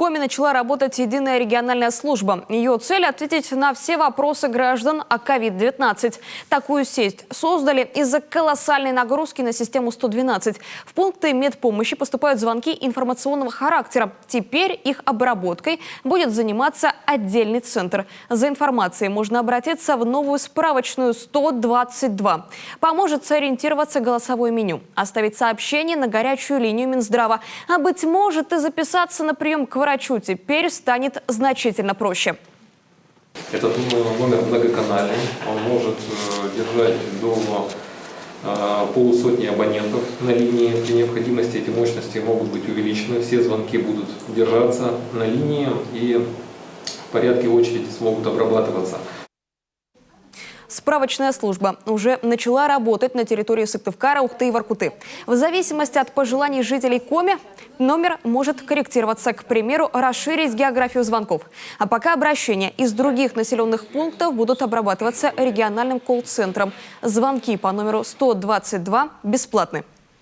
Коми начала работать единая региональная служба. Ее цель – ответить на все вопросы граждан о COVID-19. Такую сеть создали из-за колоссальной нагрузки на систему 112. В пункты медпомощи поступают звонки информационного характера. Теперь их обработкой будет заниматься отдельный центр. За информацией можно обратиться в новую справочную 122. Поможет сориентироваться голосовое меню, оставить сообщение на горячую линию Минздрава. А быть может и записаться на прием к врачу теперь станет значительно проще. Этот номер многоканальный, он может держать до полусотни абонентов на линии. При необходимости эти мощности могут быть увеличены. Все звонки будут держаться на линии и в порядке очереди смогут обрабатываться. Справочная служба уже начала работать на территории Сыктывкара, Ухты и Воркуты. В зависимости от пожеланий жителей Коми номер может корректироваться, к примеру, расширить географию звонков. А пока обращения из других населенных пунктов будут обрабатываться региональным колл-центром. Звонки по номеру 122 бесплатны.